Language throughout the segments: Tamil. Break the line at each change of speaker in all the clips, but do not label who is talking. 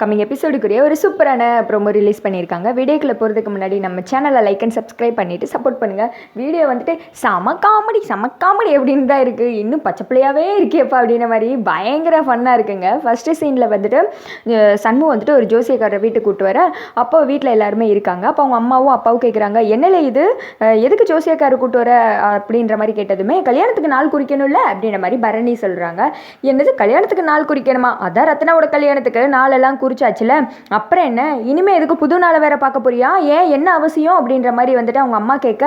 கம்மிங் எபிசோடுக்குரிய ஒரு சூப்பரான ப்ரோமோ ரிலீஸ் பண்ணியிருக்காங்க. வீடியோக்குள்ளே போகிறதுக்கு முன்னாடி நம்ம சேனலை லைக் அண்ட் சப்ஸ்கிரைப் பண்ணிவிட்டு சப்போர்ட் பண்ணுங்கள். வீடியோ வந்துட்டு செம காமெடி அப்படின்னு தான் இருக்குது. இன்னும் பச்சை பிள்ளையாகவே இருக்கேப்பா அப்படின்ற மாதிரி பயங்கர ஃபன்னாக இருக்குங்க. ஃபஸ்ட்டு சீனில் வந்துட்டு சண்மு வந்துட்டு ஒரு ஜோசியக்காரரை வீட்டுக்கு கூப்பிட்டு வர, அப்போ வீட்டில் எல்லாருமே இருக்காங்க. அப்போ அவங்க அம்மாவும் அப்பாவும் கேட்குறாங்க, என்னல இது எதுக்கு ஜோசியக்காரர் கூப்பிட்டு வர அப்படின்ற மாதிரி கேட்டதுமே, கல்யாணத்துக்கு நாள் குறிக்கணும்ல அப்படின்ற மாதிரி பரணி சொல்கிறாங்க. என்னது கல்யாணத்துக்கு நாள் குறிக்கணுமா? அதான் ரத்னாவோட கல்யாணத்துக்கு நாளெல்லாம் குறிச்சாச்சுல, அப்புறம் என்ன இனிமேல் எதுக்கு புது நாளை வேற பார்க்க போறியா? ஏன் என்ன அவசியம் அப்படின்ற மாதிரி வந்துட்டு அவங்க அம்மா கேட்க,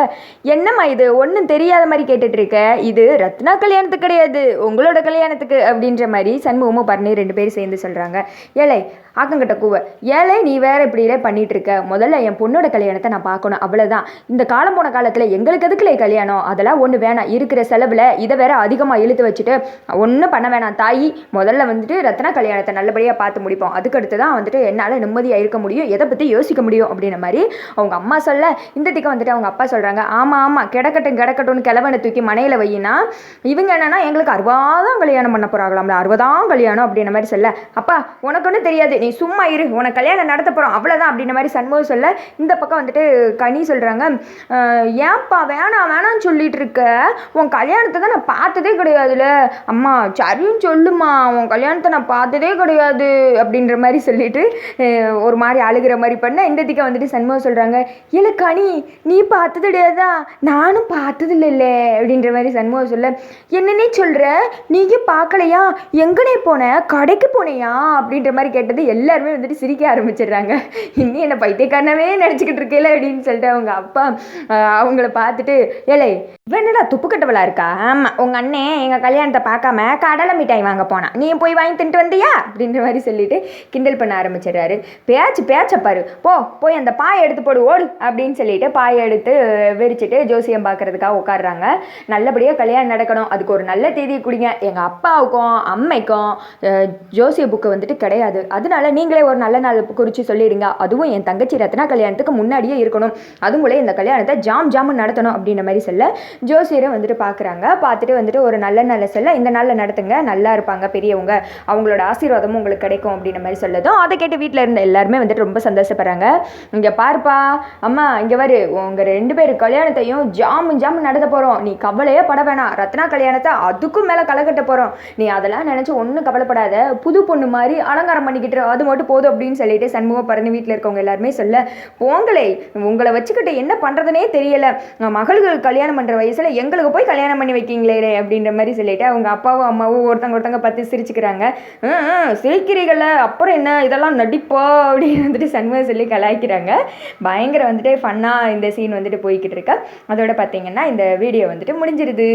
என்னம்மா இது ஒன்றும் தெரியாத மாதிரி கேட்டுட்டு இருக்க, இது ரத்னா கல்யாணத்துக்கு கிடையாது உங்களோட கல்யாணத்துக்கு அப்படின்ற மாதிரி சண்முகமும் பரணி 2 பேரும் சேர்ந்து சொல்கிறாங்க. ஏழை ஆக்கங்கிட்ட கூவ, ஏழை நீ வேற இப்படியே பண்ணிட்டு இருக்க, முதல்ல என் பொண்ணோட கல்யாணத்தை நான் பார்க்கணும், அவ்வளோதான். இந்த காலம் போன காலத்தில் எங்களுக்கு எதுக்குல கல்யாணம், அதெல்லாம் ஒன்று வேணாம், இருக்கிற செலவில் இதை வேற அதிகமாக இழுத்து வச்சுட்டு ஒன்றும் பண்ண வேணாம் தாயி, முதல்ல வந்துட்டு ரத்னா கல்யாணத்தை நல்லபடியாக பார்த்து முடிப்போம், அதுக்கடுத்து தான் வந்துட்டு என்னால் நிம்மதியாக இருக்க முடியும், எதை பற்றி யோசிக்க முடியும் அப்படின்ற மாதிரி அவங்க அம்மா சொல்ல, இந்த திக்க வந்துட்டு அவங்க அப்பா சொல்கிறாங்க, ஆமாம் கிடக்கட்டும்னு கிழவனை தூக்கி மனையில் வையினா இவங்க என்னன்னா எங்களுக்கு 60 கல்யாணம் பண்ண போகிறாங்களாம்ல, 60 கல்யாணம் அப்படின்ற மாதிரி சொல்ல, அப்பா உனக்கு ஒன்றும் தெரியாது, நீ சும்மா இரு, உனக்கு கல்யாணம் நடத்த போகிறோம் அவ்வளோதான் அப்படின்ற மாதிரி சண்முகம் சொல்ல, இந்த பக்கம் வந்துட்டு கனி சொல்கிறாங்க, ஏன்ப்பா வேணாம்னு சொல்லிட்டு இருக்க, உன் கல்யாணத்தை தான் நான் பார்த்ததே கிடையாதுல அம்மா, சரின்னு சொல்லுமா, உன் கல்யாணத்தை நான் பார்த்ததே கிடையாது அப்படின்ற மாதிரி சொல்லிட்டு ஒரு மாதிரி அழுகிற மாதிரி பண்ண, இந்த திக்க வந்துட்டு சண்முகம் சொல்கிறாங்க, இல்லை கனி நீ பார்த்தது கிடையாதா, நானும் பார்த்தது இல்லைல்ல அப்படின்ற மாதிரி சண்முகம் சொல்ல, என்னன்னே சொல்கிற, நீயும் பார்க்கலையா, எங்கனே போன, கடைக்கு போனையா அப்படின்ற மாதிரி கேட்டது எல்லாருமே வந்துட்டு சிரிக்க ஆரம்பிச்சிடுறாங்க. இன்னும் என்ன பைத்தியக்காரனவே நினச்சிக்கிட்டு இருக்கேல அப்படின்னு சொல்லிட்டு அவங்க அப்பா அவங்கள பார்த்துட்டு, ஏலே இவனடா துப்பு கட்டவளா இருக்கா, ஆமாம் உங்கள் அண்ணன் எங்கள் கல்யாணத்தை பார்க்காம கடலை மிட்டாய் வாங்க போனான், நீ போய் வாங்கி தின்ட்டு வந்தியா அப்படின்ற மாதிரி சொல்லிட்டு கிண்டல் பண்ண ஆரம்பிச்சிடுறாரு. பேச்ச பாரு, போய் அந்த பாயை எடுத்து போடு ஓடு அப்படின்னு சொல்லிட்டு பாயை எடுத்து விரிச்சிட்டு ஜோசியம் பார்க்கறதுக்காக உட்காடுறாங்க. நல்லபடியாக கல்யாணம் நடக்கணும், அதுக்கு ஒரு நல்ல தேதியை கொடுங்க, எங்கள் அப்பாவுக்கும் அம்மைக்கும் ஜோசிய புக்கு வந்துட்டு கிடையாது, அதனால நீங்களே ஒரு நல்ல நாள் குறித்து சொல்லிடுங்க, அதுவும் என் தங்கச்சி ரத்னா கல்யாணத்துக்கு முன்னாடியே இருக்கணும், அதுவும் கூட இந்த கல்யாணத்தை ஜாம் நடத்தணும் அப்படின்ற மாதிரி சொல்ல, ஜோசியரை வந்துட்டு பார்க்குறாங்க. பார்த்துட்டு வந்துட்டு ஒரு நல்ல நாளை சொல்ல, இந்த நாளில் நடத்துங்க, நல்லா இருப்பாங்க பெரியவங்க, அவங்களோட ஆசீர்வாதமும் உங்களுக்கு கிடைக்கும் அப்படின்ற மாதிரி சொல்லதும், அதை கேட்டு வீட்டில் இருந்த எல்லாருமே வந்துட்டு ரொம்ப சந்தோஷப்படுறாங்க. இங்கே பாருப்பா அம்மா, இங்கே வரு, உங்கள் 2 பேர் கல்யாணத்தையும் ஜாம் நடத்த போகிறோம், நீ கவலையே பட வேணாம், ரத்னா கல்யாணத்தை அதுக்கும் மேலே களைகட்ட போகிறோம், நீ அதெல்லாம் நினச்சி ஒன்றும் கவலைப்படாத, புது பொண்ணு மாதிரி அலங்காரம் பண்ணிக்கிட்டு அது மட்டும் போதும் அப்படின்னு சொல்லிட்டு சண்முகம் பரணி வீட்டில் இருக்கவங்க எல்லாருமே சொல்ல, போங்களே உங்களை வச்சுக்கிட்டு என்ன பண்ணுறதுனே தெரியலை, மகளுக்கு கல்யாணம் பண்ணுற வயசில் எங்களுக்கு போய் கல்யாணம் பண்ணி வைக்கிங்களே அப்படின்ற மாதிரி சொல்லிட்டு அவங்க அப்பாவும் அம்மாவும் ஒருத்தங்க பார்த்து சிரிச்சுக்கிறாங்க. சிரிக்கிறீங்கள அப்புறம் என்ன இதெல்லாம் நடிப்பா அப்படின்னு வந்துட்டு சண்முகம் சொல்லி கலாய்க்கிறாங்க. பயங்கர வந்துட்டு ஃபன்னாக இந்த சீன் வந்துட்டு போய்கிட்டு இருக்கு. அதோட பார்த்தீங்கன்னா இந்த வீடியோ வந்துட்டு முடிஞ்சிருது.